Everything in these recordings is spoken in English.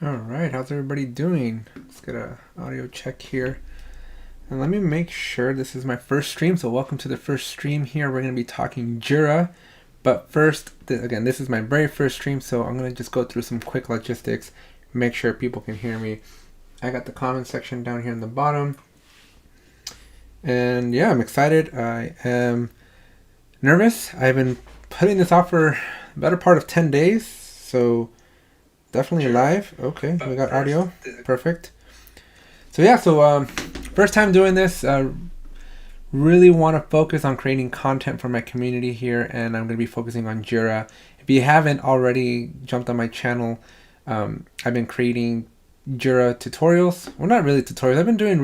All right, how's everybody doing? Let's get a audio check here. And let me make sure this is my first stream. So welcome to the first stream here. We're going to be talking Jira. But first, again, this is my very first stream, so I'm going to just go through some quick logistics, make sure people can hear me. I got the comment section down here in the bottom. And yeah, I'm excited. I am nervous. I've been putting this off for the better part of 10 days, so definitely live. Okay, we got audio. Perfect. So yeah, first time doing this. Really want to focus on creating content for my community here, and I'm going to be focusing on Jira. If you haven't already jumped on my channel, I've been creating Jira tutorials. Well, not really tutorials. I've been doing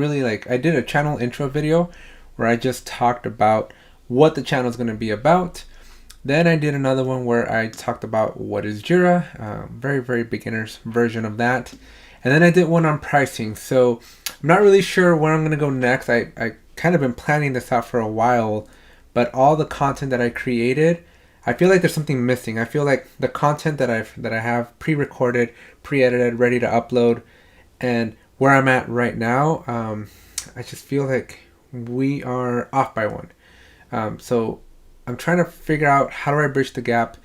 I did a channel intro video where I just talked about what the channel is going to be about. Then I did another one where I talked about what is Jira, very, very beginner's version of that. And then I did one on pricing. So I'm not really sure where I'm going to go next. I kind of been planning this out for a while, but all the content that I created, I feel like there's something missing. I feel like the content that I have pre-recorded, pre-edited, ready to upload, and where I'm at right now, I just feel like we are off by one. So I'm trying to figure out how do I bridge the gap,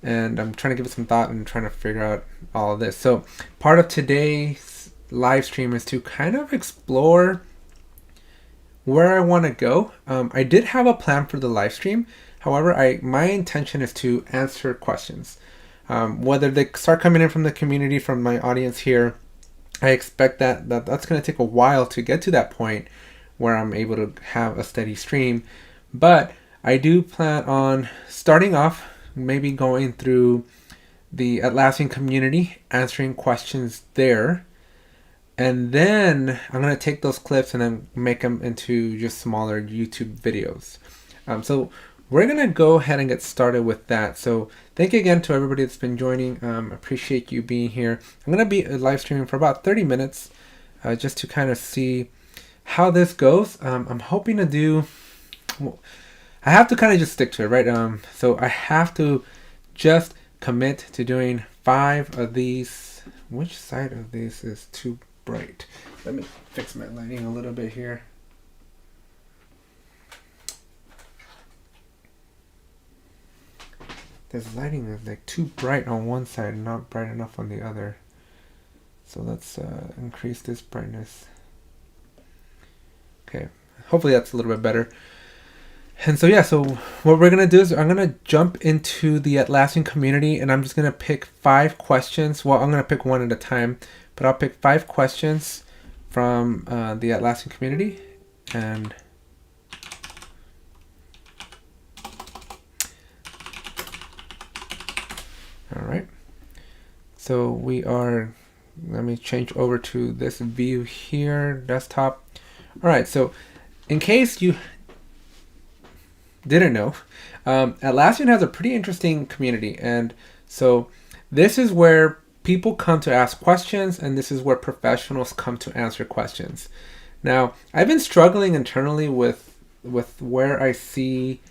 and I'm trying to give it some thought and trying to figure out all of this. So part of today's live stream is to kind of explore where I want to go. I did have a plan for the live stream. However, my intention is to answer questions. Whether they start coming in from the community, from my audience here, I expect that's going to take a while to get to that point where I'm able to have a steady stream. But I do plan on starting off, maybe going through the Atlassian community, answering questions there. And then I'm going to take those clips and then make them into just smaller YouTube videos. So we're going to go ahead and get started with that. So thank you again to everybody that's been joining. Appreciate you being here. I'm going to be live streaming for about 30 minutes just to kind of see how this goes. I'm hoping to do... Well, I have to kind of just stick to it, right? So I have to just commit to doing 5 of these. Which side of this is too bright? Let me fix my lighting a little bit here. This lighting is like too bright on one side and not bright enough on the other. So let's increase this brightness. Okay, hopefully that's a little bit better. And so yeah, so what we're going to do is I'm going to jump into the Atlassian community, and I'm just going to pick 5 questions. Well, I'm going to pick one at a time, but I'll pick 5 questions from the Atlassian community. And all right. So let me change over to this view here, desktop. All right, so in case you didn't know, Atlassian has a pretty interesting community, and so this is where people come to ask questions, and this is where professionals come to answer questions. Now, I've been struggling internally with where I see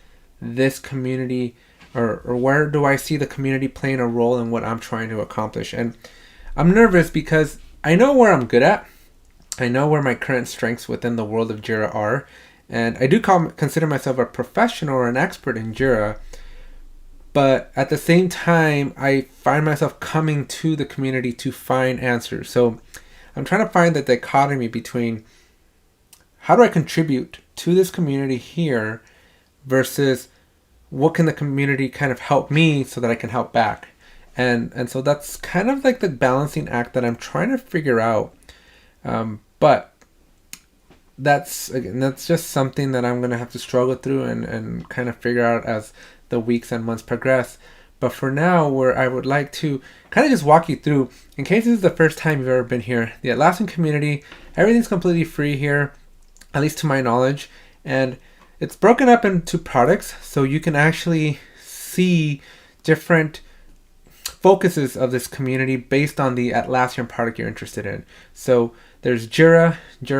this community, or where do I see the community playing a role in what I'm trying to accomplish. And I'm nervous because I know where I'm good at. I know where my current strengths within the world of Jira are. And I do consider myself a professional or an expert in Jira, but at the same time, I find myself coming to the community to find answers. So I'm trying to find the dichotomy between how do I contribute to this community here versus what can the community kind of help me so that I can help back. And so that's kind of like the balancing act that I'm trying to figure out. But that's just something that I'm going to have to struggle through and kind of figure out as the weeks and months progress. But for now, where I would like to kind of just walk you through, in case this is the first time you've ever been here, the Atlassian community, everything's completely free here, at least to my knowledge. And it's broken up into products, so you can actually see different focuses of this community based on the Atlassian product you're interested in. So there's Jira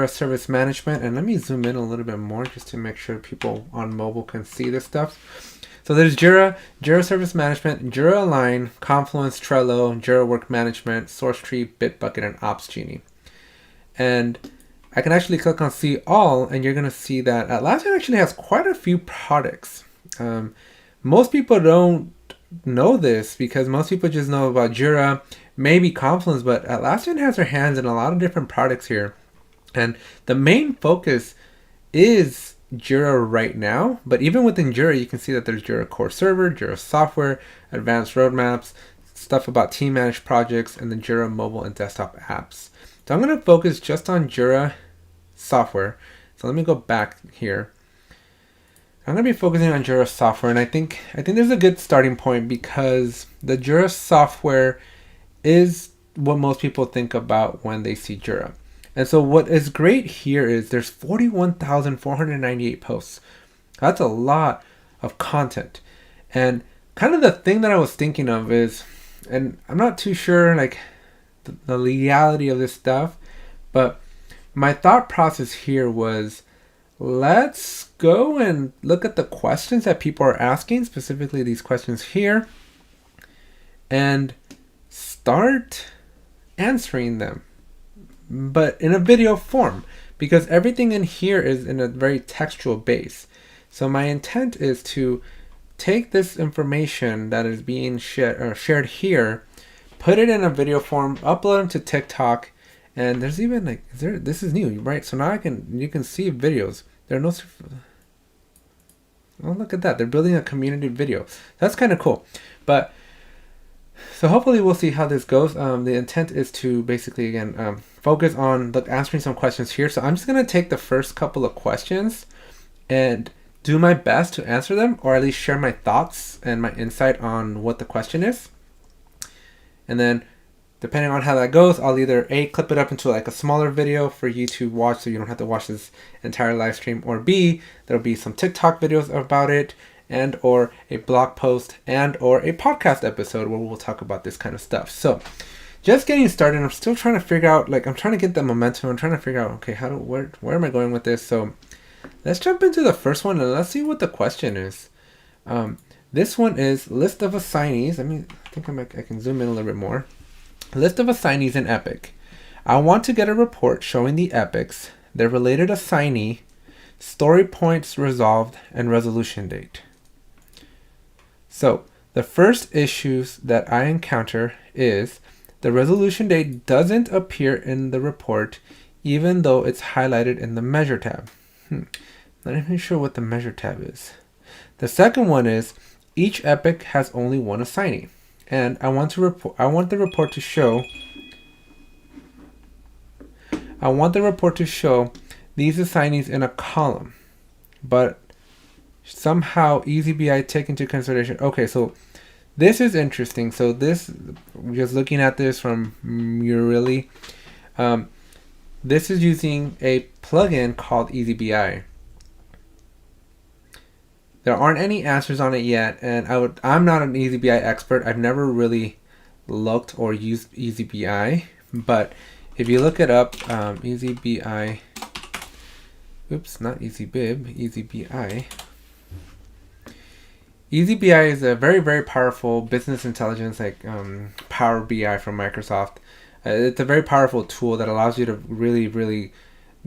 Service Management, and let me zoom in a little bit more just to make sure people on mobile can see this stuff. So there's Jira, Jira Service Management, Jira Align, Confluence, Trello, Jira Work Management, SourceTree, Bitbucket, and OpsGenie. And I can actually click on See All, and you're going to see that Atlassian actually has quite a few products. Most people don't know this because most people just know about Jira, maybe Confluence, but Atlassian has their hands in a lot of different products here. And the main focus is Jira right now, but even within Jira, you can see that there's Jira Core Server, Jira Software, Advanced Roadmaps, stuff about team managed projects, and the Jira mobile and desktop apps. So I'm going to focus just on Jira Software. So let me go back here. I'm going to be focusing on Jira Software, and I think there's a good starting point because the Jira Software is what most people think about when they see Jira. And so what is great here is there's 41,498 posts. That's a lot of content. And kind of the thing that I was thinking of is, and I'm not too sure like the legality of this stuff, but my thought process here was, let's go and look at the questions that people are asking, specifically these questions here, and start answering them, but in a video form, because everything in here is in a very textual base. So my intent is to take this information that is being shared here, put it in a video form, upload them to TikTok, and there's even like, this is new, right? So now you can see videos. There are no, oh, look at that. They're building a community video. That's kind of cool. But so hopefully we'll see how this goes. The intent is to basically, again, focus on answering some questions here. So I'm just going to take the first couple of questions and do my best to answer them, or at least share my thoughts and my insight on what the question is. And then depending on how that goes, I'll either clip it up into like a smaller video for you to watch so you don't have to watch this entire live stream, or B, there'll be some TikTok videos about it, and or a blog post, and or a podcast episode where we'll talk about this kind of stuff. So just getting started, I'm still trying to figure out, like, I'm trying to get the momentum. I'm trying to figure out, okay, where am I going with this? So let's jump into the first one and let's see what the question is. This one is list of assignees. I think I can zoom in a little bit more. List of assignees in Epic. I want to get a report showing the epics, their related assignee, story points resolved, and resolution date. So the first issues that I encounter is the resolution date doesn't appear in the report even though it's highlighted in the measure tab. Not even sure what the measure tab is. The second one is each epic has only one assignee. And I want the report to show these assignees in a column, but somehow EasyBI take into consideration. Okay, so this is interesting. So this, just looking at this from Murili, this is using a plugin called EasyBI. There aren't any answers on it yet, and I'm not an EasyBI expert. I've never really looked or used EasyBI, but if you look it up, EasyBI, oops, not EasyBib, EasyBI. EasyBI is a very, very powerful business intelligence, like Power BI from Microsoft. It's a very powerful tool that allows you to really, really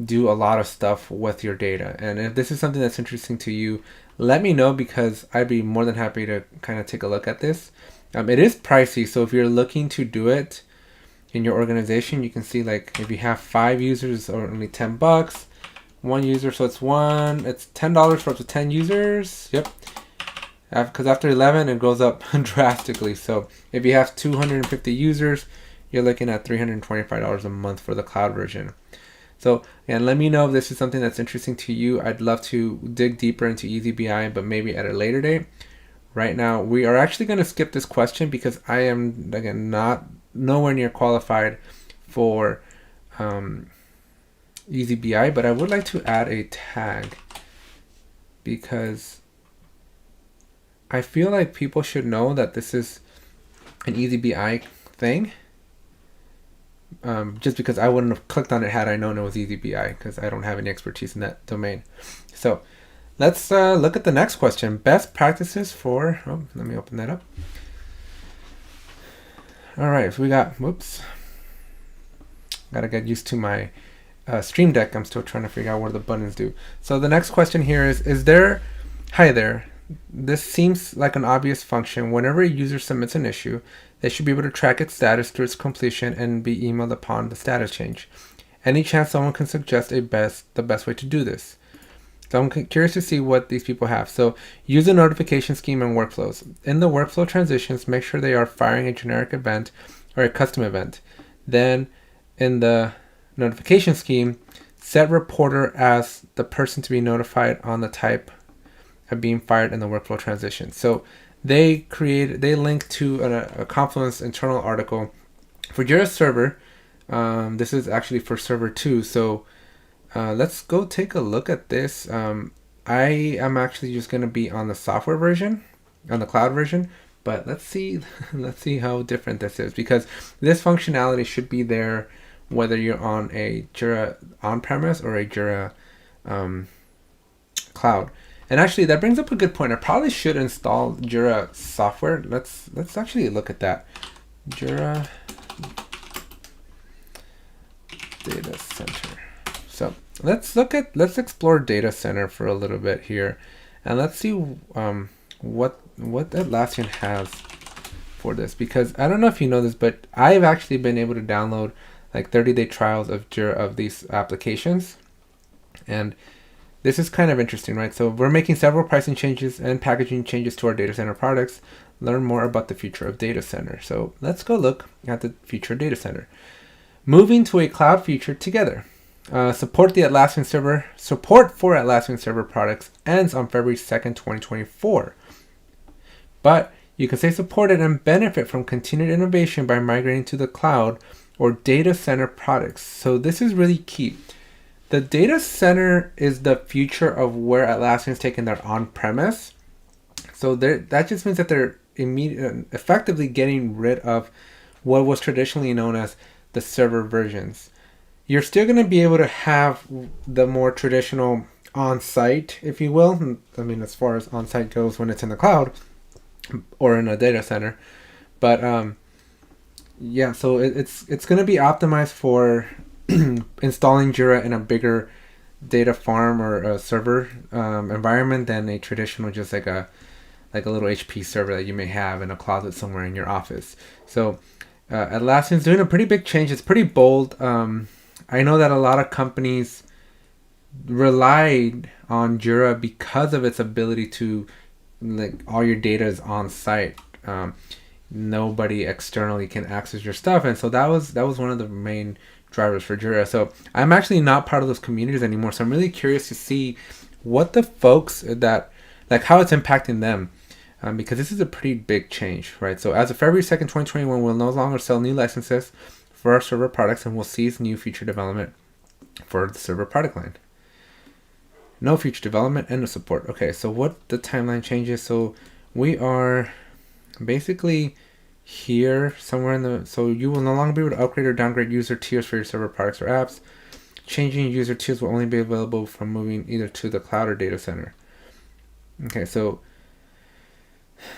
do a lot of stuff with your data. And if this is something that's interesting to you, let me know, because I'd be more than happy to kind of take a look at this. It is pricey, so if you're looking to do it in your organization, you can see like if you have 5 users, or only $10. 1 user, so it's $10 for up to 10 users. Yep. Because after 11, it goes up drastically. So if you have 250 users, you're looking at $325 a month for the cloud version. So, and let me know if this is something that's interesting to you. I'd love to dig deeper into EasyBI, but maybe at a later date. Right now, we are actually going to skip this question because I am, again, nowhere near qualified for EasyBI, but I would like to add a tag because I feel like people should know that this is an EasyBI thing. Just because I wouldn't have clicked on it had I known it was EasyBI, because I don't have any expertise in that domain. So let's look at the next question. Best practices for, oh, let me open that up. All right, so we got, whoops. Gotta get used to my Stream Deck. I'm still trying to figure out what the buttons do. So the next question here is there, hi there. This seems like an obvious function. Whenever a user submits an issue, they should be able to track its status through its completion and be emailed upon the status change. Any chance someone can suggest the best way to do this? So I'm curious to see what these people have. So use a notification scheme and workflows. In the workflow transitions, make sure they are firing a generic event or a custom event. Then in the notification scheme, set reporter as the person to be notified on the type of being fired in the workflow transition. So they link to a Confluence internal article for Jira Server. This is actually for Server 2. So let's go take a look at this. I am actually just going to be on the software version, on the cloud version, but let's see how different this is, because this functionality should be there whether you're on a Jira on-premise or a Jira cloud. And actually, that brings up a good point. I probably should install Jira software. Let's actually look at that. Jira Data Center. So let's explore Data Center for a little bit here, and let's see what Atlassian has for this. Because I don't know if you know this, but I've actually been able to download like 30-day trials of Jira of these applications, and this is kind of interesting, right? So we're making several pricing changes and packaging changes to our data center products. Learn more about the future of data center. So let's go look at the future of data center. Moving to a cloud future together. Support for Atlassian server products ends on February 2nd, 2024. But you can stay supported and benefit from continued innovation by migrating to the cloud or data center products. So this is really key. The data center is the future of where Atlassian is taking their on-premise. So that just means that they're effectively getting rid of what was traditionally known as the server versions. You're still going to be able to have the more traditional on-site, if you will. I mean, as far as on-site goes when it's in the cloud or in a data center. But yeah, so it's going to be optimized for installing Jira in a bigger data farm or a server environment than a traditional, just like a little HP server that you may have in a closet somewhere in your office. So Atlassian's doing a pretty big change. It's pretty bold. I know that a lot of companies relied on Jira because of its ability to, like, all your data is on site. Nobody externally can access your stuff, and so that was one of the main drivers for Jira. So I'm actually not part of those communities anymore. So I'm really curious to see what the folks that, like, how it's impacting them. Because this is a pretty big change, right? So as of February 2nd, 2021, we'll no longer sell new licenses for our server products, and we'll cease new feature development for the server product line. No feature development and no support. Okay, so what the timeline changes. So we are basically here somewhere in the, so you will no longer be able to upgrade or downgrade user tiers for your server products or apps. Changing user tiers will only be available from moving either to the cloud or data center. Okay, so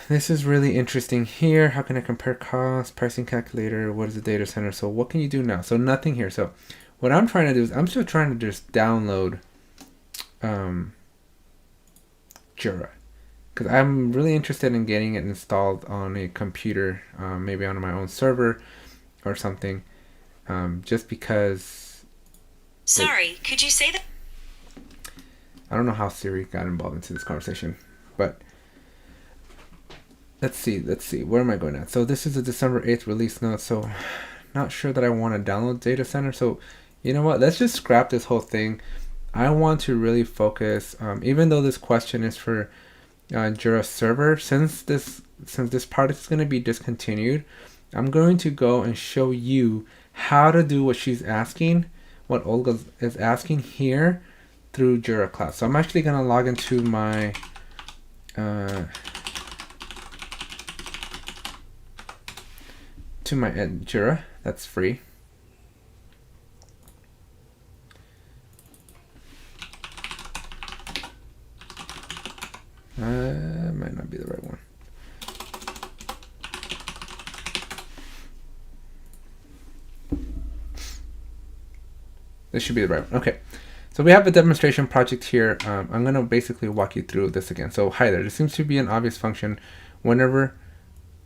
this is really interesting here. How can I compare cost, pricing calculator, what is the data center? So what can you do now? So nothing here. So what I'm trying to do is I'm still trying to just download Jira, because I'm really interested in getting it installed on a computer, maybe on my own server or something, just because. Sorry, could you say that? I don't know how Siri got involved into this conversation, but let's see. Where am I going at? So this is a December 8th release note, so not sure that I want to download Data Center. So you know what? Let's just scrap this whole thing. I want to really focus, even though this question is for Jira Server, since this product is going to be discontinued, I'm going to go and show you how to do what she's asking, what Olga is asking here through Jira Cloud. So I'm actually going to log into my Jira. That's free. Might not be the right one. This should be the right one. Okay. So we have a demonstration project here. I'm going to basically walk you through this again. So hi there. There seems to be an obvious function. Whenever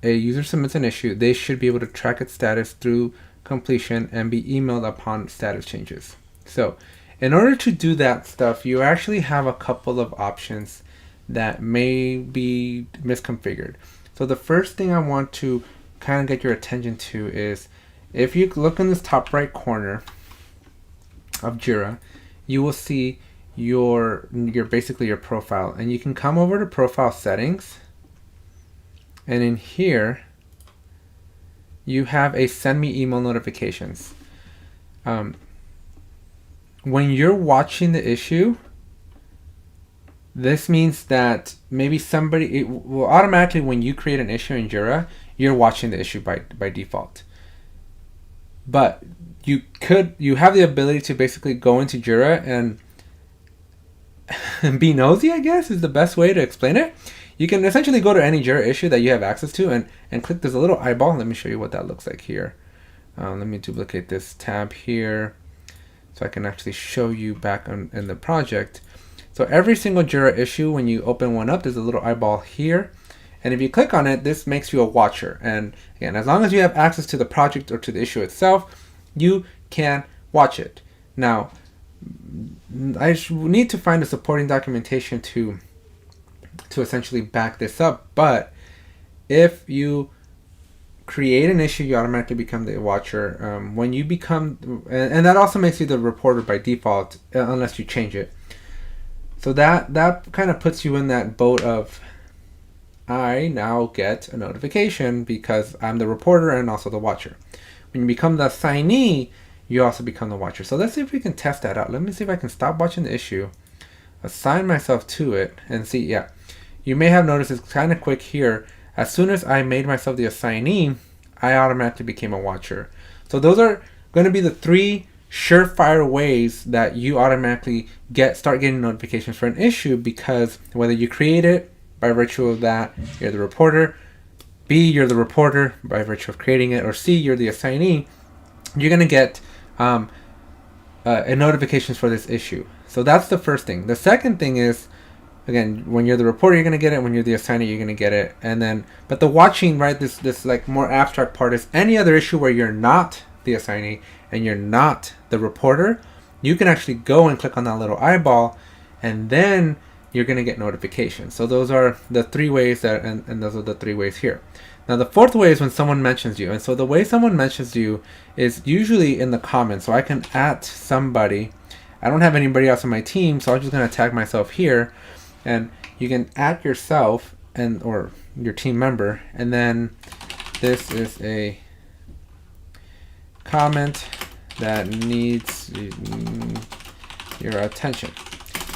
a user submits an issue, they should be able to track its status through completion and be emailed upon status changes. So in order to do that stuff, you actually have a couple of options that may be misconfigured. So the first thing I want to kind of get your attention to is if you look in this top right corner of Jira, you will see your basically your profile, and you can come over to profile settings, and in here you have a send me email notifications. When you're watching the issue, this means that maybe somebody, it will automatically, when you create an issue in Jira, you're watching the issue by default. But you have the ability to basically go into Jira and be nosy, I guess is the best way to explain it. You can essentially go to any Jira issue that you have access to and click this little eyeball. Let me show you what that looks like here. Let me duplicate this tab here so I can actually show you back in the project. So every single Jira issue, when you open one up, there's a little eyeball here. And if you click on it, this makes you a watcher. And again, as long as you have access to the project or to the issue itself, you can watch it. Now, I need to find a supporting documentation to essentially back this up. But if you create an issue, you automatically become the watcher. When you become, and that also makes you the reporter by default, unless you change it. So that kind of puts you in that boat of, I now get a notification because I'm the reporter and also the watcher. When you become the assignee, you also become the watcher. So let's see if we can test that out. Let me see if I can stop watching the issue, assign myself to it, and see. Yeah, you may have noticed it's kind of quick here. As soon as I made myself the assignee, I automatically became a watcher. So those are going to be the three surefire ways that you automatically start getting notifications for an issue, because whether you create it by virtue of that, you're the reporter, B, you're the reporter by virtue of creating it, or C, you're the assignee, you're going to get notifications for this issue. So that's the first thing. The second thing is, again, when you're the reporter, you're going to get it. When you're the assignee, you're going to get it. And then, but the watching, right, this like more abstract part is any other issue where you're not the assignee and you're not the reporter, you can actually go and click on that little eyeball, and then you're going to get notifications. So those are the three ways and those are the three ways here. Now the fourth way is when someone mentions you. And so the way someone mentions you is usually in the comments. So I can @ somebody. I don't have anybody else on my team, so I'm just going to tag myself here. And you can @ yourself or your team member. And then this is a comment that needs your attention.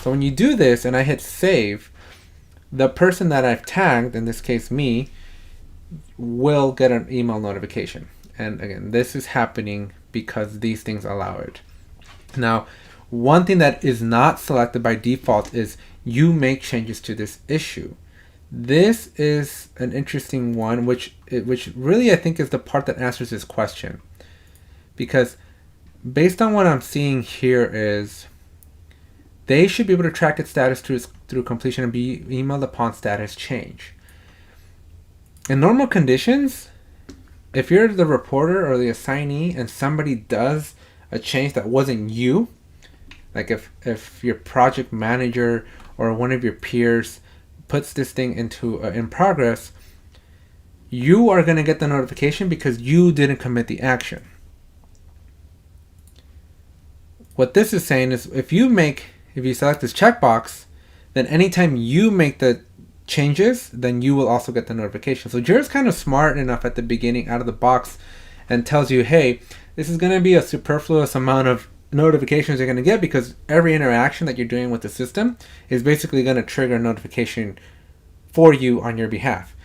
So when you do this and I hit save, the person that I've tagged, in this case me, will get an email notification. And again, this is happening because these things allow it. Now, one thing that is not selected by default is you make changes to this issue. This is an interesting one, which really I think is the part that answers this question. Because based on what I'm seeing here is they should be able to track its status through completion and be emailed upon status change. In normal conditions, if you're the reporter or the assignee and somebody does a change that wasn't you, like if your project manager or one of your peers puts this thing into in progress, you are going to get the notification because you didn't commit the action. What this is saying is if you select this checkbox, then anytime you make the changes, then you will also get the notification. So Jira's kind of smart enough at the beginning out of the box and tells you, hey, this is going to be a superfluous amount of notifications you're going to get because every interaction that you're doing with the system is basically going to trigger a notification for you on your behalf.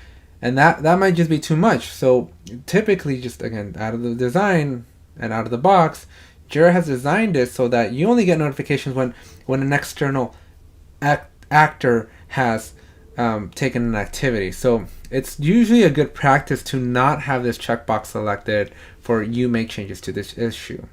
And that might just be too much. So typically, just again, out of the design and out of the box, Jira has designed it so that you only get notifications when an external actor has taken an activity. So it's usually a good practice to not have this checkbox selected for you make changes to this issue.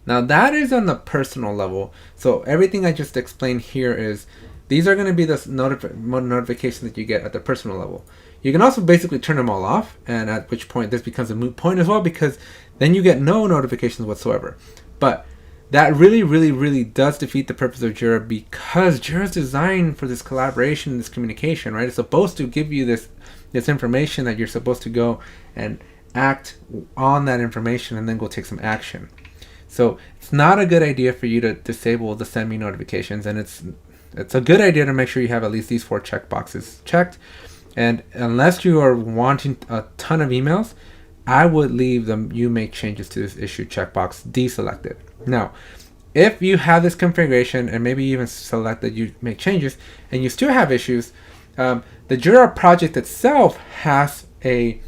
Now that is on the personal level. So everything I just explained here is these are going to be the notifications that you get at the personal level. You can also basically turn them all off, and at which point this becomes a moot point as well, because then you get no notifications whatsoever. But that really does defeat the purpose of Jira, because Jira is designed for this collaboration, this communication, right? It's supposed to give you this information that you're supposed to go and act on that information and then go take some action. So it's not a good idea for you to disable the send me notifications, and it's a good idea to make sure you have at least these 4 checkboxes checked. And unless you are wanting a ton of emails, I would leave them you make changes to this issue checkbox deselected. Now, if you have this configuration and maybe even select that you make changes and you still have issues, the Jira project itself has a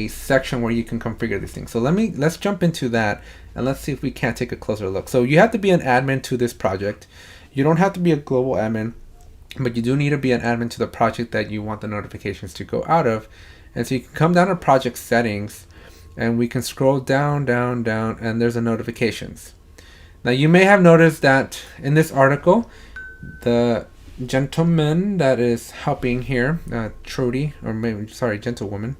section where you can configure these things. So let's jump into that and let's see if we can't take a closer look. So you have to be an admin to this project. You don't have to be a global admin, but you do need to be an admin to the project that you want the notifications to go out of. And so you can come down to project settings and we can scroll down, and there's a notifications. Now you may have noticed that in this article, the gentleman that is helping here, Trudy, or maybe, sorry, gentlewoman.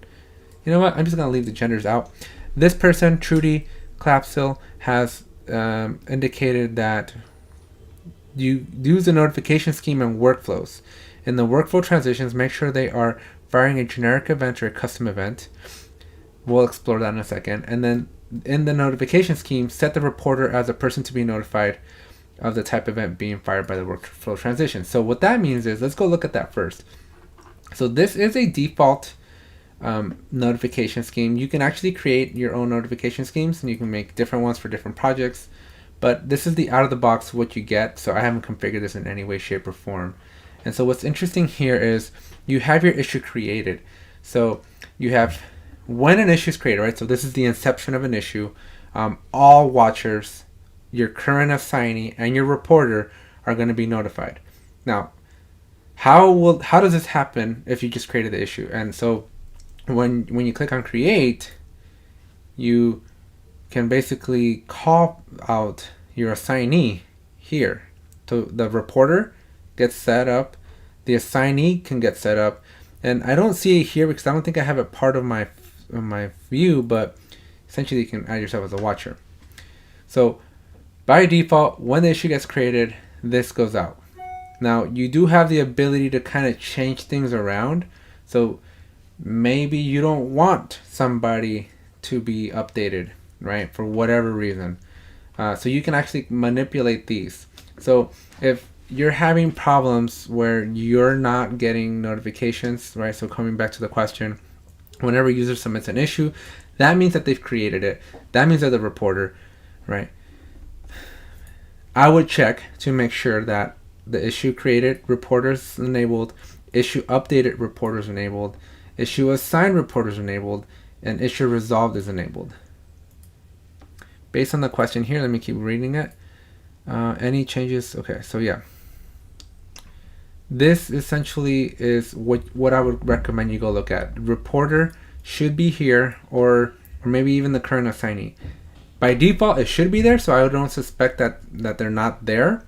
You know what? I'm just going to leave the genders out. This person, Trudy Clapsill, has indicated that you use the notification scheme and workflows. In the workflow transitions, make sure they are firing a generic event or a custom event. We'll explore that in a second. And then in the notification scheme, set the reporter as a person to be notified of the type of event being fired by the workflow transition. So what that means is, let's go look at that first. So this is a default notification scheme. You can actually create your own notification schemes, and you can make different ones for different projects. But this is the out of the box what you get. So I haven't configured this in any way, shape, or form. And so what's interesting here is you have your issue created. So you have when an issue is created, right? So this is the inception of an issue. All watchers, your current assignee, and your reporter are going to be notified. Now, how does this happen if you just created the issue? And so when you click on create, you can basically call out your assignee here. So the reporter gets set up, the assignee can get set up, and I don't see it here because I don't think I have it part of my view, but essentially you can add yourself as a watcher. So by default, when the issue gets created, this goes out. Now you do have the ability to kind of change things around. So maybe you don't want somebody to be updated, right, for whatever reason. So you can actually manipulate these. So if you're having problems where you're not getting notifications, right, so coming back to the question, whenever a user submits an issue, that means that they've created it. That means they're the reporter, right? I would check to make sure that the issue created, reporters enabled, issue updated, reporters enabled, issue assigned, reporters enabled, and issue resolved is enabled. Based on the question here, let me keep reading it. Any changes? Okay, so yeah. This essentially is what I would recommend you go look at. Reporter should be here, or maybe even the current assignee. By default, it should be there, so I don't suspect that they're not there.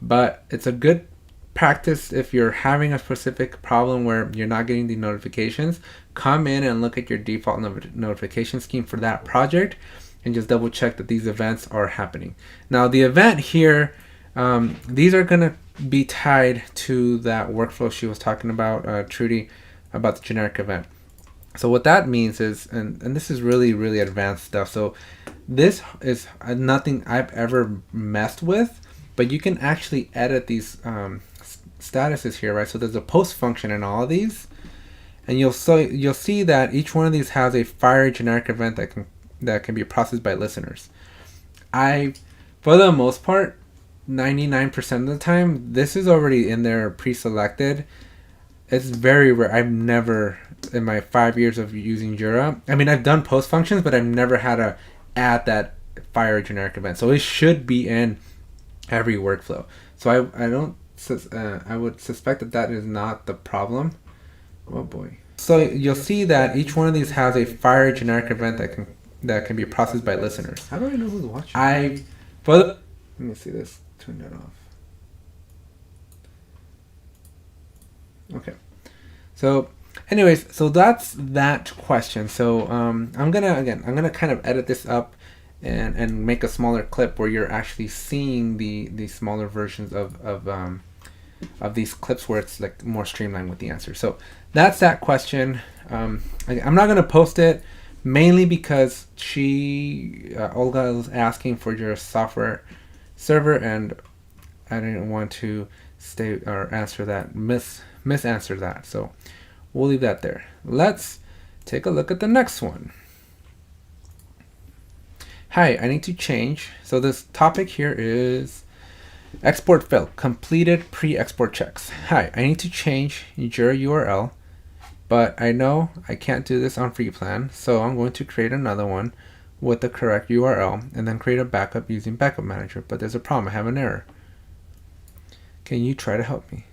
But it's a good practice if you're having a specific problem where you're not getting the notifications. Come in and look at your default notification scheme for that project and just double check that these events are happening. Now the event here, these are going to be tied to that workflow she was talking about, Trudy, about the generic event. So what that means is, and this is really advanced stuff. So this is nothing I've ever messed with, but you can actually edit these statuses here, right? So there's a post function in all of these, and you'll see that each one of these has a fire generic event that can be processed by listeners. For the most part, 99% of the time, this is already in there pre-selected. It's very rare. I've never, in my 5 years of using Jira, I mean, I've done post functions, but I've never had to add that fire generic event. So it should be in every workflow. So I don't I would suspect that that is not the problem. Oh boy. So you'll see that each one of these has a fire generic event that can be processed by listeners. How do I know who's watching? Let me see this. Turn that off. Okay. So anyways, so that's that question. So I'm gonna kind of edit this up and make a smaller clip where you're actually seeing the smaller versions of these clips where it's like more streamlined with the answer. So that's that question. I'm not gonna post it mainly because Olga was asking for your software server, and I didn't want to answer that misanswer that. So we'll leave that there. Let's take a look at the next one. Hi, I need to change. So this topic here is export failed, completed pre-export checks. Hi, I need to change Jira URL, but I know I can't do this on free plan, so I'm going to create another one with the correct URL and then create a backup using Backup Manager. But there's a problem, I have an error. Can you try to help me?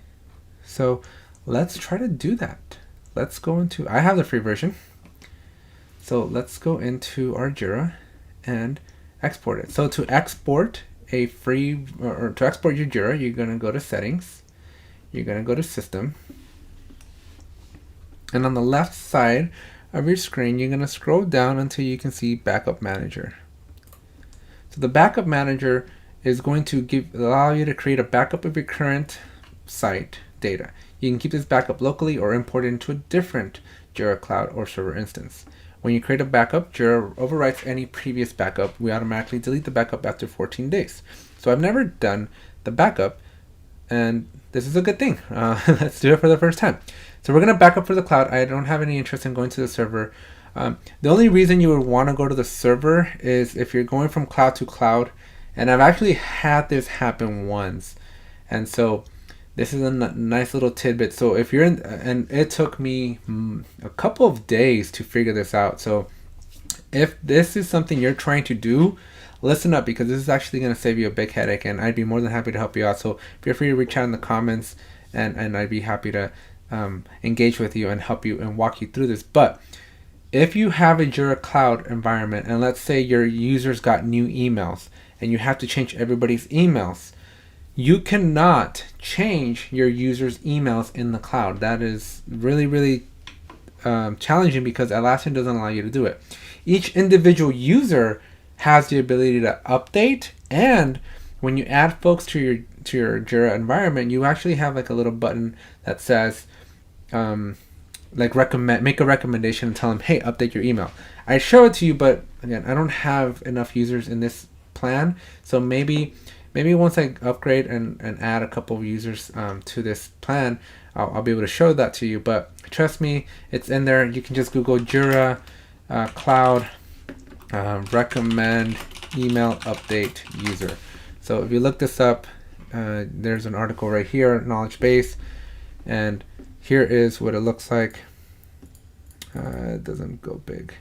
So let's try to do that. Let's go into, I have the free version. So let's go into our Jira and export it. So to export a free, or to export your Jira, you're going to go to settings, you're going to go to system, and on the left side of your screen you're going to scroll down until you can see Backup Manager. So the Backup Manager is going to allow you to create a backup of your current site data. You can keep this backup locally or import it into a different Jira cloud or server instance. When you create a backup, Jira overwrites any previous backup. We automatically delete the backup after 14 days. So I've never done the backup, and this is a good thing. Let's do it for the first time. So we're going to back up for the cloud. I don't have any interest in going to the server. The only reason you would want to go to the server is if you're going from cloud to cloud, and I've actually had this happen once. And so this is a nice little tidbit. So if you're in, and it took me a couple of days to figure this out. So if this is something you're trying to do, listen up, because this is actually going to save you a big headache, and I'd be more than happy to help you out. So feel free to reach out in the comments, and I'd be happy to engage with you and help you and walk you through this. But if you have a Jira Cloud environment, and let's say your users got new emails and you have to change everybody's emails, you cannot change your users' emails in the cloud. That is really, really challenging because Atlassian doesn't allow you to do it. Each individual user has the ability to update, and when you add folks to your Jira environment, you actually have like a little button that says make a recommendation and tell them, hey, update your email. I show it to you, but again, I don't have enough users in this plan, so maybe once I upgrade and add a couple of users to this plan, I'll be able to show that to you. But trust me, it's in there. You can just Google Jira Cloud recommend email update user. So if you look this up, there's an article right here, knowledge base, and here is what it looks like. It doesn't go big.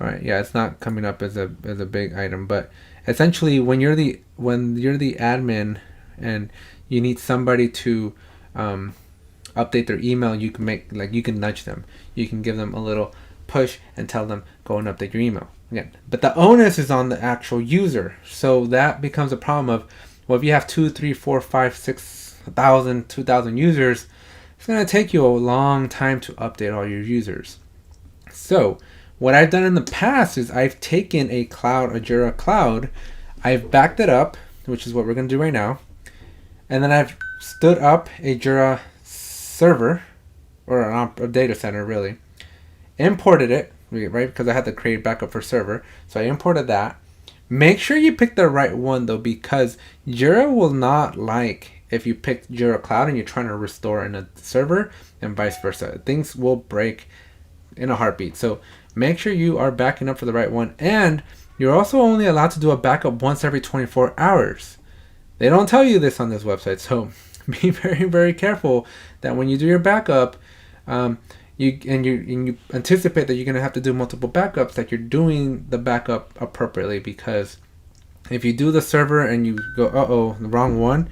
All right, yeah, it's not coming up as a big item, but essentially when you're the admin and you need somebody to update their email, you can nudge them. You can give them a little push and tell them go and update your email. Again, but the onus is on the actual user. So that becomes a problem of, well, if you have 2, 3, 4, 5, 6,000, 2,000 users, it's going to take you a long time to update all your users. So what I've done in the past is I've taken a Jira Cloud, I've backed it up, which is what we're going to do right now, and then I've stood up a Jira server, or a data center really, imported it, right, because I had to create backup for server, so I imported that. Make sure you pick the right one though, because Jira will not like if you pick Jira Cloud and you're trying to restore in a server, and vice versa. Things will break in a heartbeat. So make sure you are backing up for the right one, and you're also only allowed to do a backup once every 24 hours. They don't tell you this on this website, so be very, very careful that when you do your backup, you anticipate that you're going to have to do multiple backups, that you're doing the backup appropriately, because If you do the server and you go, uh-oh, the wrong one,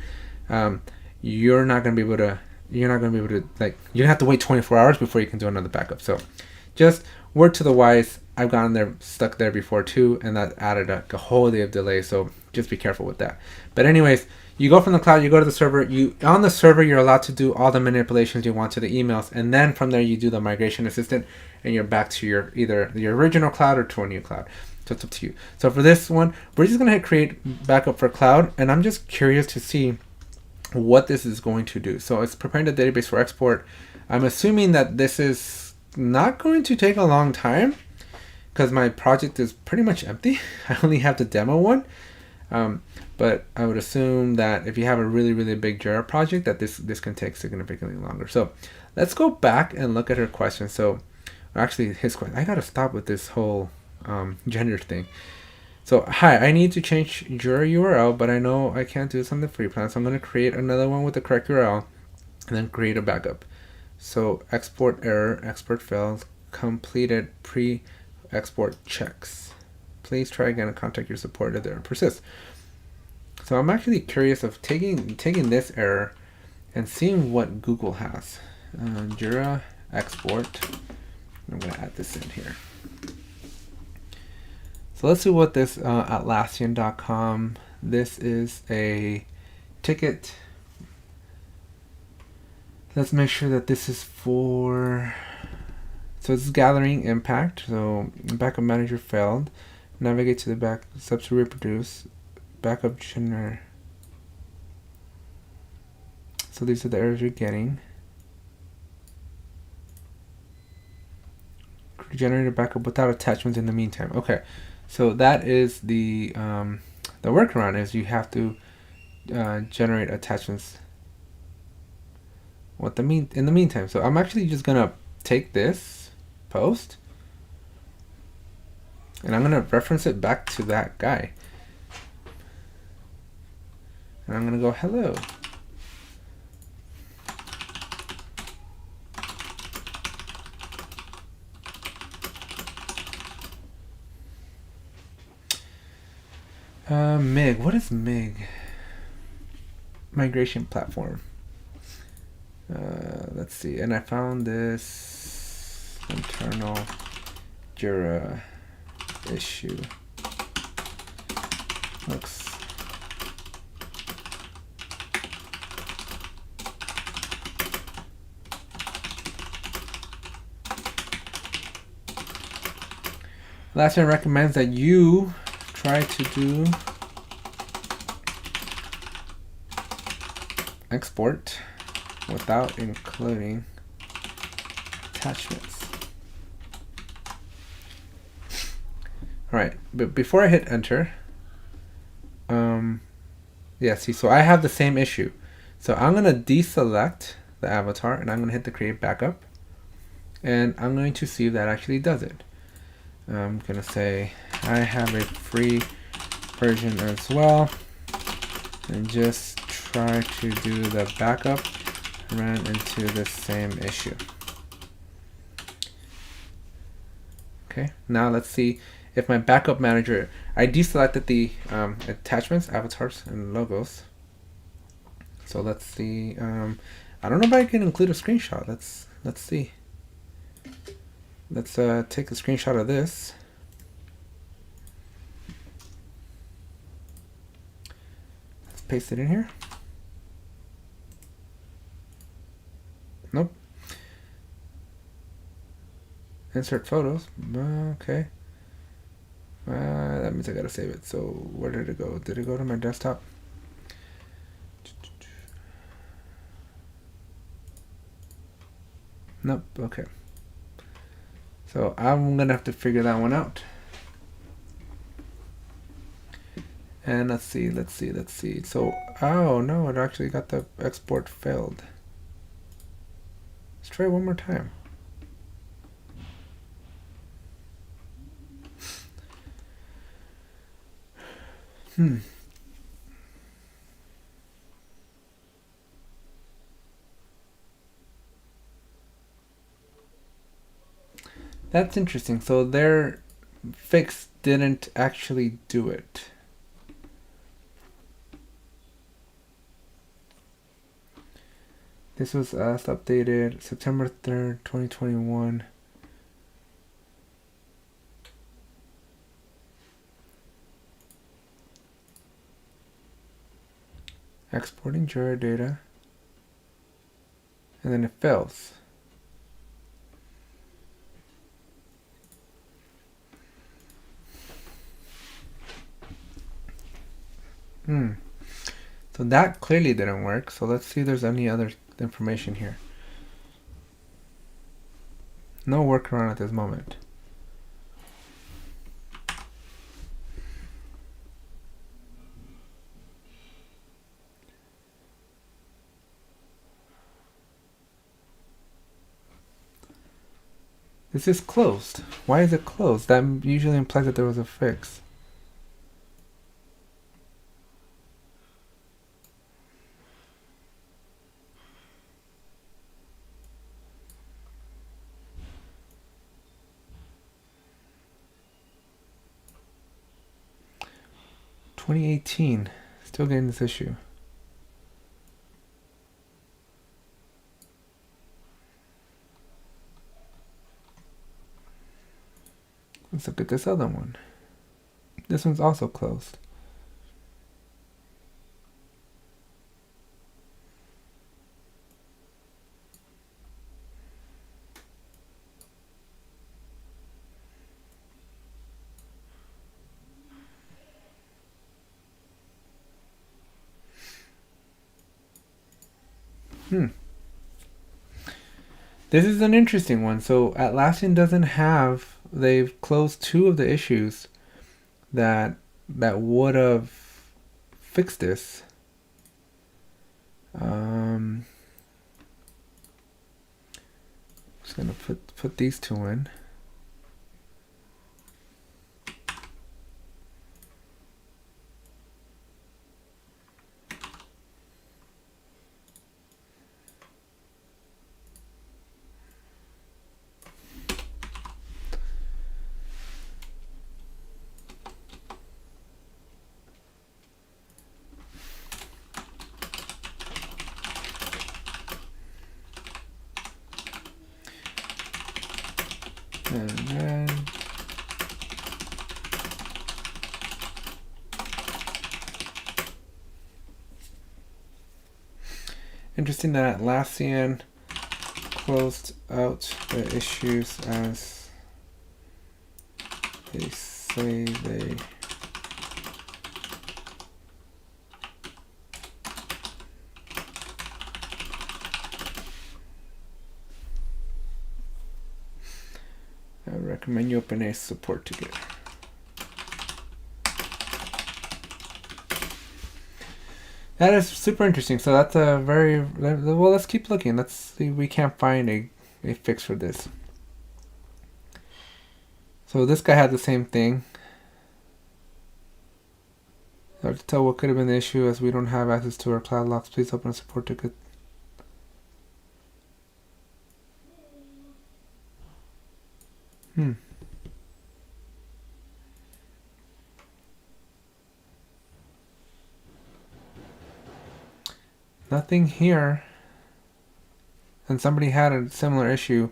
you're not gonna be able to. You're not gonna be able to, like, you have to wait 24 hours before you can do another backup. So, just word to the wise. I've gotten there, stuck there before too, and that added a whole day of delay. So just be careful with that. But anyways, you go from the cloud, you go to the server. You on the server, you're allowed to do all the manipulations you want to the emails, and then from there you do the migration assistant, and you're back to your either your original cloud or to a new cloud. So it's up to you. So for this one, we're just gonna hit create backup for cloud, and I'm just curious to see what this is going to do. So it's preparing the database for export. I'm assuming that this is not going to take a long time because my project is pretty much empty. I only have the demo one. But I would assume that if you have a really, really big Jira project, that this can take significantly longer. So let's go back and look at her question. So actually his question, I gotta stop with this whole gender thing. So, hi, I need to change your URL, but I know I can't do this on the free plan, so I'm going to create another one with the correct URL and then create a backup. So, export error, export failed, completed pre-export checks. Please try again and contact your support if the error persists. So, I'm actually curious of taking this error and seeing what Google has. Jira export. I'm going to add this in here. So let's see what this Atlassian.com. This is a ticket. Let's make sure that this is for. So it's gathering impact. So backup manager failed. Navigate to the back. Steps to reproduce. Backup generator. So these are the errors you're getting. Generate a backup without attachments in the meantime. Okay. So that is the workaround is you have to generate attachments in the meantime. So I'm actually just gonna take this post and I'm gonna reference it back to that guy. And I'm gonna go hello. MIG. What is MIG? Migration platform. Let's see. And I found this internal Jira issue. Looks. Atlassian recommends that you try to do export without including attachments. All right, but before I hit enter, see, so I have the same issue. So I'm gonna deselect the avatar and I'm gonna hit the create backup, and I'm going to see if that actually does it. I'm gonna say I have a free version as well, and just try to do the backup, ran into the same issue. Okay, now let's see if my backup manager, I deselected the attachments, avatars, and logos. So let's see. I don't know if I can include a screenshot. Let's see. Let's take a screenshot of this. Let's paste it in here. Nope. Insert photos. Okay. That means I gotta save it. So where did it go? Did it go to my desktop? Nope. Okay. So I'm gonna have to figure that one out. And let's see. So, oh no, it actually got the export failed. Let's try one more time. That's interesting. So their fix didn't actually do it. This was updated September 3rd, 2021. Exporting Jira data. And then it fails. So that clearly didn't work. So let's see if there's any other information here. No workaround at this moment. This is closed. Why is it closed? That usually implies that there was a fix. (2018), still getting this issue. Let's look at this other one. This one's also closed. This is an interesting one. So Atlassian doesn't have, they've closed two of the issues that would have fixed this. Just gonna put these two in. And then interesting that Atlassian closed out the issues as they say they I would recommend you open a support ticket. That is super interesting. So that's a very well. Let's keep looking. Let's see. We can't find a fix for this. So this guy had the same thing. Hard to tell what could have been the issue as we don't have access to our cloud logs. Please open a support ticket. Nothing here. And somebody had a similar issue.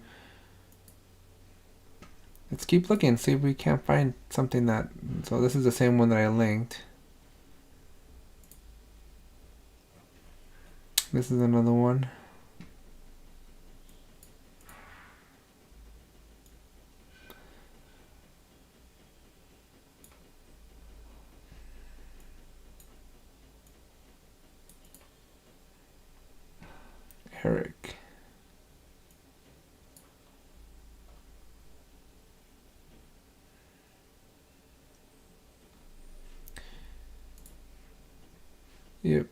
Let's keep looking, see if we can't find something that... So this is the same one that I linked. This is another one. Eric. Yep.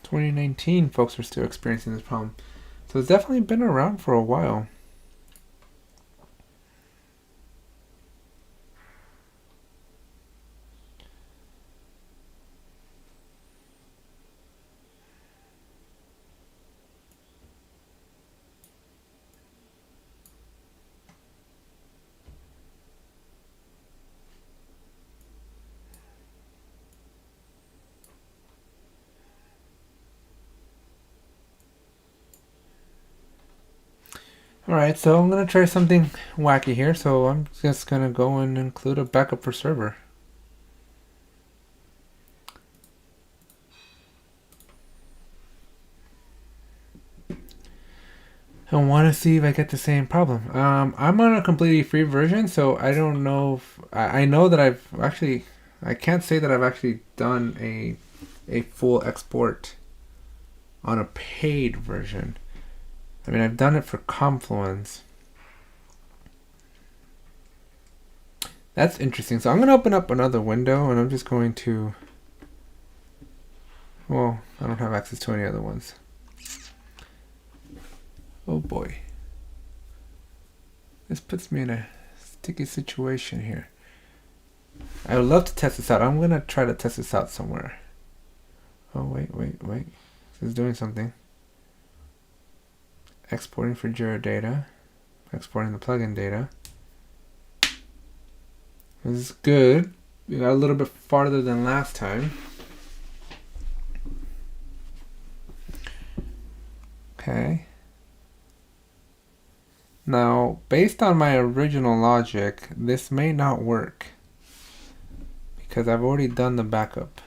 (2019) folks are still experiencing this problem. So it's definitely been around for a while. Alright, so I'm gonna try something wacky here. So I'm just gonna go and include a backup for server. I want to see if I get the same problem. I'm on a completely free version, so I don't know if I know that I've actually, I can't say that I've actually done a full export on a paid version. I mean, I've done it for Confluence. That's interesting. So I'm going to open up another window and I'm just going to, well, I don't have access to any other ones. Oh boy. This puts me in a sticky situation here. I would love to test this out. I'm going to try to test this out somewhere. Oh, wait. This is doing something. Exporting for Jira data. Exporting the plugin data. This is good. We got a little bit farther than last time. Okay. Now, based on my original logic, this may not work because I've already done the backup.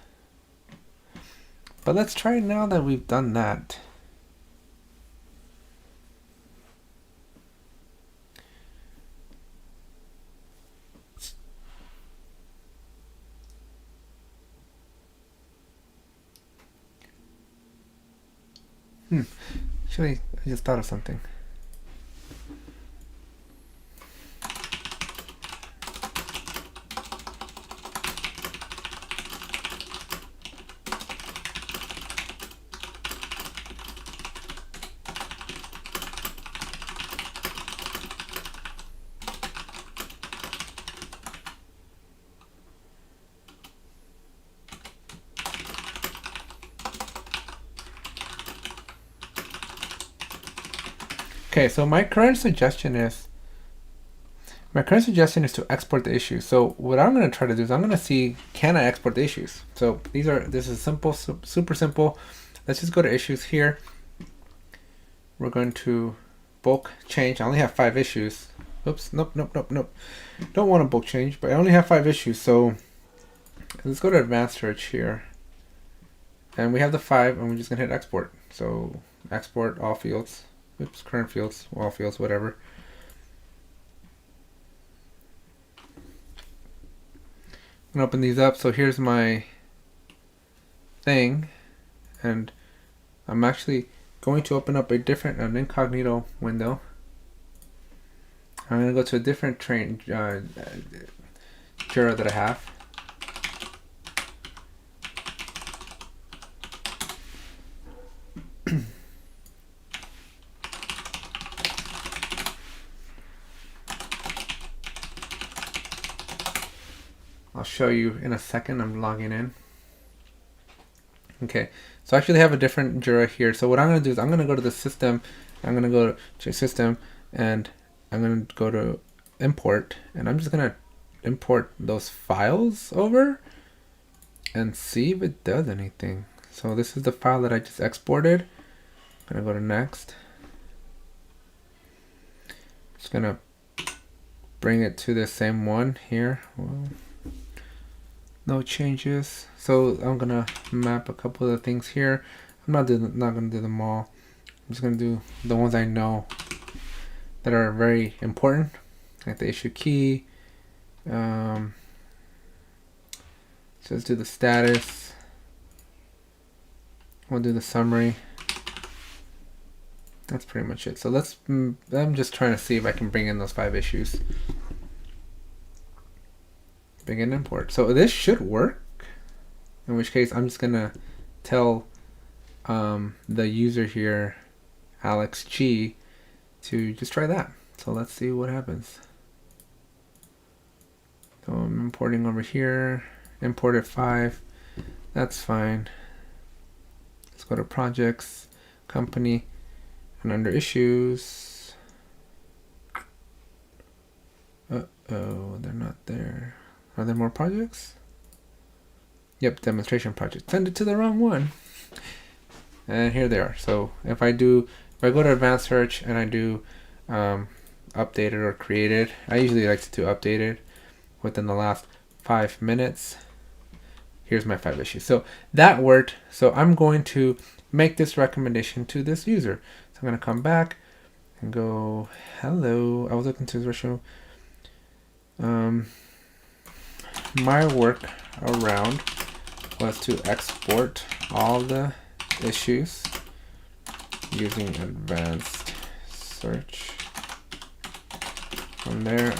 But let's try now that we've done that. Actually, I just thought of something. Okay, so my current suggestion is to export the issues. So what I'm going to try to do is I'm going to see, can I export the issues? So this is simple, super simple. Let's just go to issues here. We're going to bulk change. I only have 5 issues. Oops, nope. Don't want to bulk change, but I only have 5 issues. So let's go to advanced search here. And we have the 5 and we're just going to hit export. So export all fields. Oops, current fields, all fields, whatever. I'm gonna open these up. So here's my thing, and I'm actually going to open up an incognito window. I'm gonna go to a different Jira that I have. I'll show you in a second. I'm logging in. Okay, so I actually have a different Jira here. So what I'm going to do is I'm going to go to the system. I'm going to go to system and I'm going to go to import. And I'm just going to import those files over and see if it does anything. So this is the file that I just exported. I'm going to go to next. Just going to bring it to the same one here. Well, no changes. So I'm gonna map a couple of the things here. I'm not gonna do them all. I'm just gonna do the ones I know that are very important, like the issue key. So let's do the status. We'll do the summary. That's pretty much it. So I'm just trying to see if I can bring in those 5 issues. Begin import. So this should work, in which case I'm just gonna tell the user here, Alex G, to just try that. So let's see what happens. So I'm importing over here, imported 5, that's fine. Let's go to projects, company, and under issues, uh-oh, they're not there. Are there more projects? Yep, demonstration project. Send it to the wrong one. And here they are. So if I go to advanced search and I do updated or created. I usually like to do updated within the last 5 minutes. Here's my 5 issues. So that worked. So I'm going to make this recommendation to this user. So I'm going to come back and go, hello. I was looking to this show. My work around was to export all the issues using advanced search. From there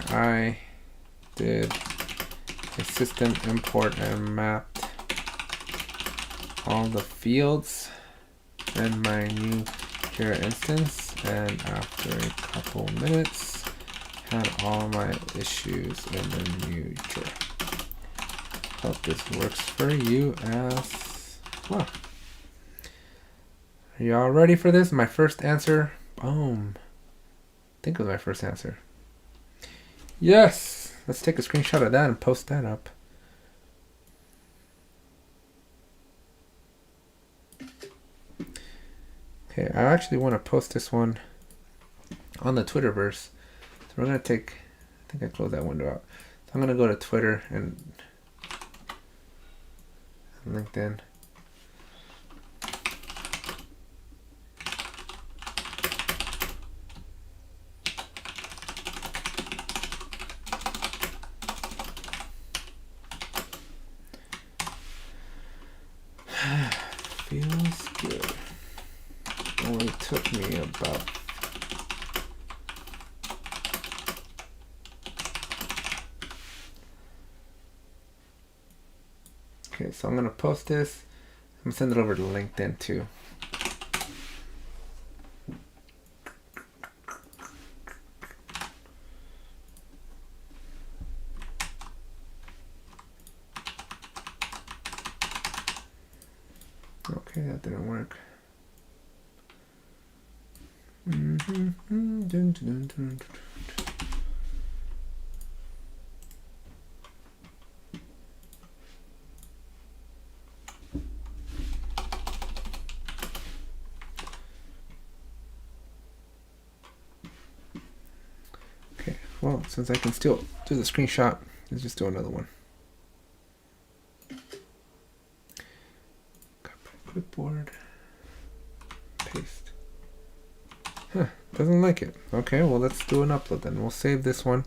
I did a system import and mapped all the fields in my new Jira instance, and after a couple minutes had all my issues in the new Jira. Hope this works for you as well. Are y'all ready for this? My first answer. Boom. I think it was my first answer. Yes. Let's take a screenshot of that and post that up. Okay, I actually want to post this one on the Twitterverse. So we're going to take, I think I closed that window out. So I'm going to go to Twitter and LinkedIn. Feels good. Only took me about okay, so I'm gonna post this. I'm gonna send it over to LinkedIn too. Okay, that didn't work. Okay, well, since I can still do the screenshot, let's just do another one. Copy clipboard, paste. Huh, doesn't like it. Okay, well, let's do an upload then. We'll save this one.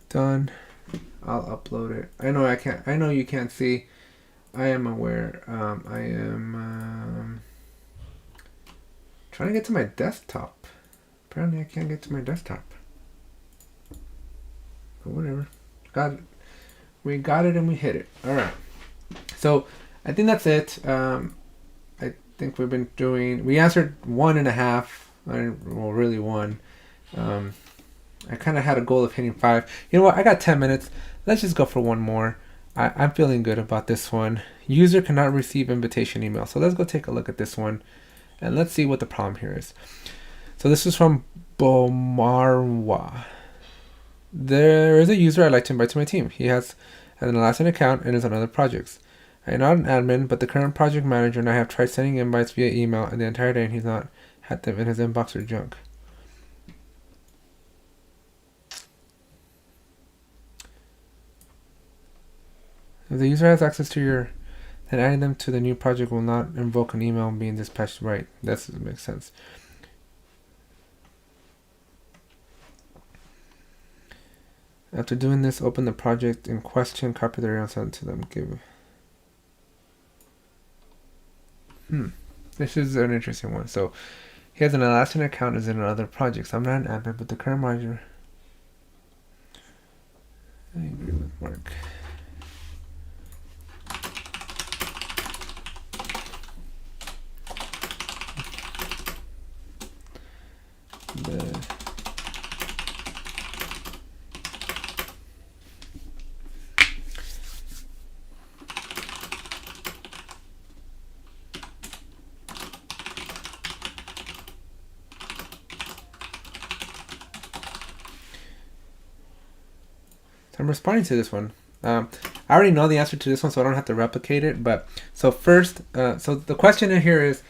Done. I'll upload it. I know I can't. I know you can't see. I am aware. I am trying to get to my desktop. Apparently, I can't get to my desktop. But whatever. Got it. We got it and we hit it. All right. So I think that's it. I think we've been doing. We answered 1.5. Well, really 1. I kind of had a goal of hitting 5. You know what? I got 10 minutes. Let's just go for one more. I'm feeling good about this one. User cannot receive invitation email. So let's go take a look at this one. And let's see what the problem here is. So this is from Bomarwa. There is a user I'd like to invite to my team. He has an Atlassian account and is on other projects. I am not an admin, but the current project manager and I have tried sending invites via email and the entire day and he's not had them in his inbox or junk. If the user has access to your, then adding them to the new project will not invoke an email being dispatched right. That doesn't make sense. After doing this, open the project in question, copy the URL and send it to them. This is an interesting one. So he has an Atlassian account is in other projects. I'm not an admin, but the current manager. I agree with Mark. I'm responding to this one. I already know the answer to this one, so I don't have to replicate it. But so first, so the question in here is,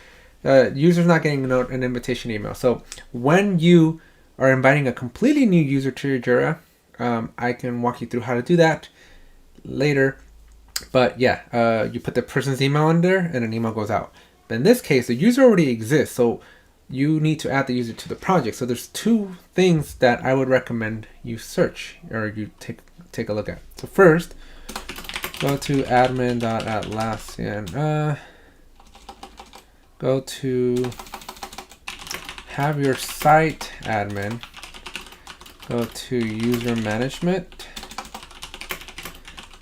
user's not getting an invitation email. So when you are inviting a completely new user to your Jira, I can walk you through how to do that later. But yeah, you put the person's email in there and an email goes out. But in this case, the user already exists, so you need to add the user to the project. So there's two things that I would recommend you search or you take a look at. So first, go to admin.atlassian. Go to have your site admin. Go to user management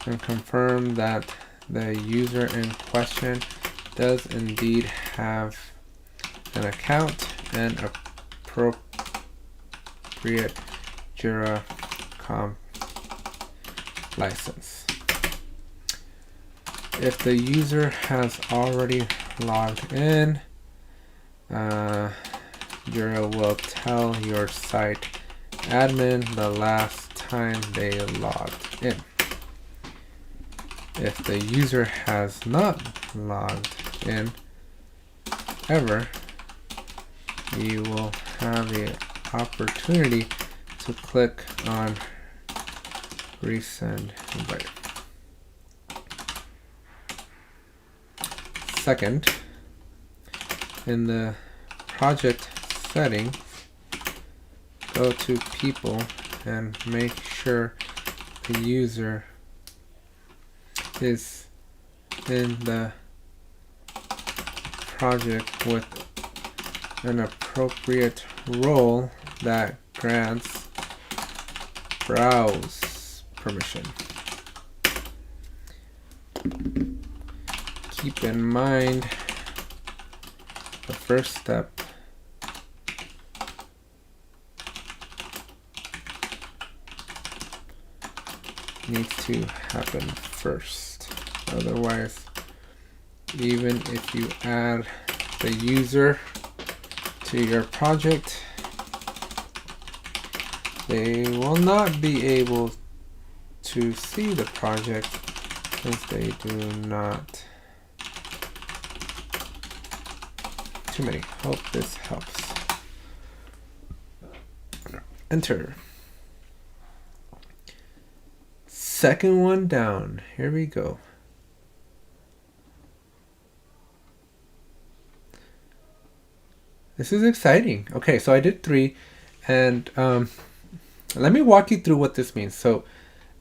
and confirm that the user in question does indeed have an account and appropriate Jira comp license. If the user has already logged in, Jira will tell your site admin the last time they logged in. If the user has not logged in ever, you will have the opportunity to click on resend invite. Second, in the project settings, go to people and make sure the user is in the project with an appropriate role that grants browse permission. Keep in mind the first step needs to happen first. Otherwise, even if you add the user to your project, they will not be able to see the project since they do not. Too many. Hope this helps. Enter. Second one down. Here we go. This is exciting. Okay, so I did 3, and let me walk you through what this means. So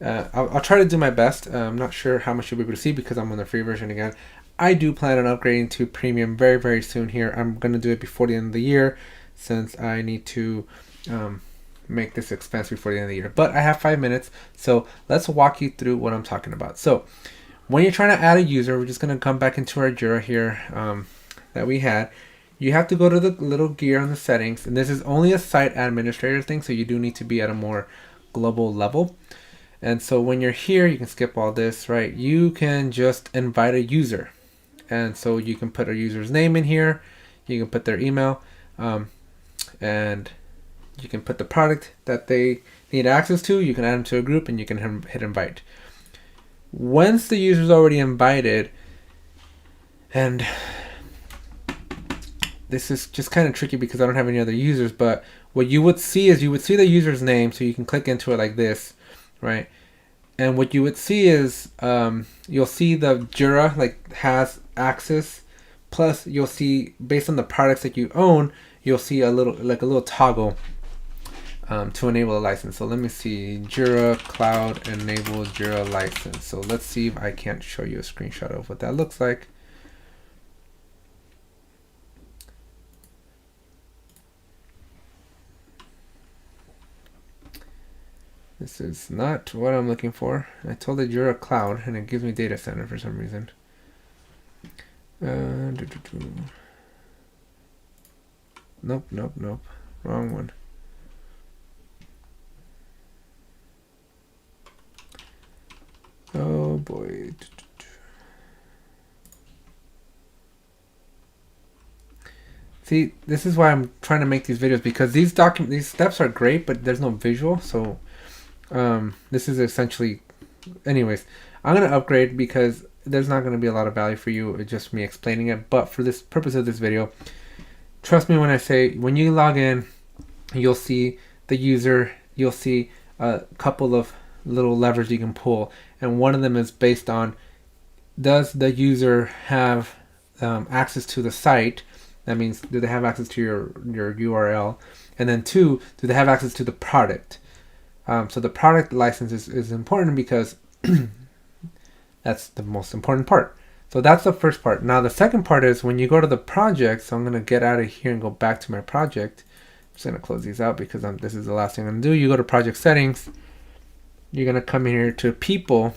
I'll try to do my best. I'm not sure how much you'll be able to see because I'm on the free version again. I do plan on upgrading to premium very, very soon here. I'm going to do it before the end of the year since I need to make this expense before the end of the year. But I have 5 minutes, so let's walk you through what I'm talking about. So when you're trying to add a user, we're just going to come back into our Jira here that we had. You have to go to the little gear on the settings, and this is only a site administrator thing, so you do need to be at a more global level. And so when you're here, you can skip all this, right? You can just invite a user. And so you can put a user's name in here, you can put their email, and you can put the product that they need access to. You can add them to a group, and you can hit invite. Once the user's already invited, and this is just kind of tricky because I don't have any other users, but what you would see is you would see the user's name, so you can click into it like this, right? And what you would see is you'll see the Jira like has access, plus you'll see based on the products that you own, you'll see a little toggle to enable a license. So let me see, Jira Cloud enable Jira license. So let's see if I can't show you a screenshot of what that looks like. This is not what I'm looking for. I told it Jira Cloud, and it gives me data center for some reason. Nope. Wrong one. Oh boy. See, this is why I'm trying to make these videos, because these steps are great, but there's no visual, so This is essentially, anyways, I'm going to upgrade because there's not going to be a lot of value for you. It's just me explaining it. But for this purpose of this video, trust me when I say, when you log in, you'll see the user, you'll see a couple of little levers you can pull. And one of them is based on, does the user have access to the site? That means, do they have access to your URL? And then 2, do they have access to the product? So the product license is important because that's the most important part. So that's the first part. Now the second part is when you go to the project. So I'm going to get out of here and go back to my project. I'm just going to close these out because this is the last thing I'm going to do. You go to project settings. You're going to come in here to people.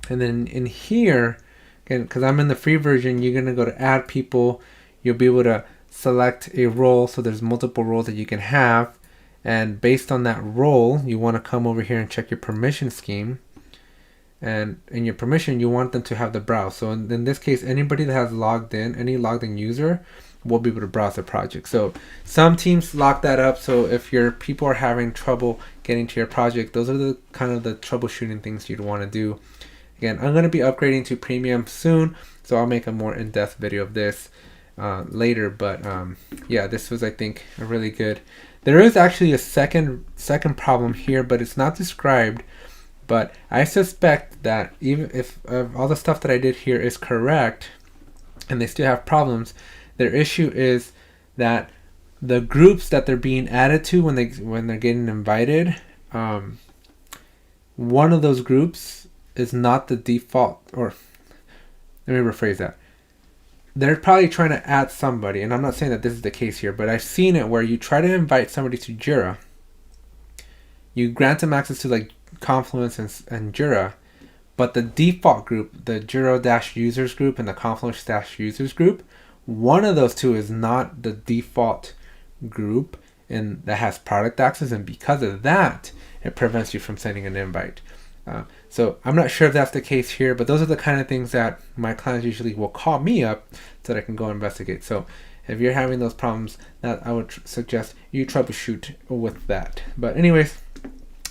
And then in here, again, because I'm in the free version, you're going to go to add people. You'll be able to select a role. So there's multiple roles that you can have. And based on that role, you want to come over here and check your permission scheme. And in your permission, you want them to have the browse. So in this case, anybody that has logged in, any logged in user, will be able to browse the project. So some teams lock that up. So if your people are having trouble getting to your project, those are the kind of the troubleshooting things you'd want to do. Again, I'm going to be upgrading to premium soon, so I'll make a more in-depth video of this later. But yeah, this was, I think, a really good. There is actually a second problem here, but it's not described. But I suspect that even if all the stuff that I did here is correct, and they still have problems, their issue is that the groups that they're being added to when they're getting invited, one of those groups is not the default. Or let me rephrase that. They're probably trying to add somebody, and I'm not saying that this is the case here, but I've seen it where you try to invite somebody to Jira. You grant them access to like Confluence and Jira, but the default group, the Jira-users group and the Confluence-users group, one of those two is not the default group and that has product access, and because of that, it prevents you from sending an invite. So I'm not sure if that's the case here, but those are the kind of things that my clients usually will call me up so that I can go investigate. So if you're having those problems, that I would suggest you troubleshoot with that. But anyways,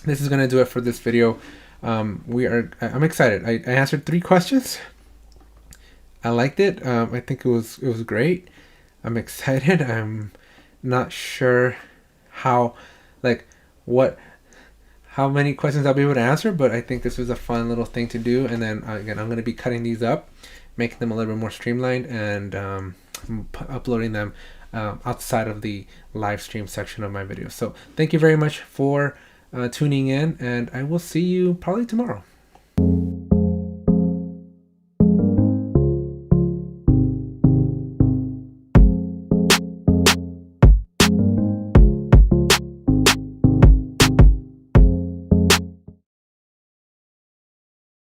this is going to do it for this video. I'm excited. I answered 3 questions. I liked it. I think it was great. I'm excited. I'm not sure how many questions I'll be able to answer, but I think this was a fun little thing to do. And then again, I'm going to be cutting these up, making them a little bit more streamlined, and uploading them outside of the live stream section of my video. So thank you very much for tuning in, and I will see you probably tomorrow.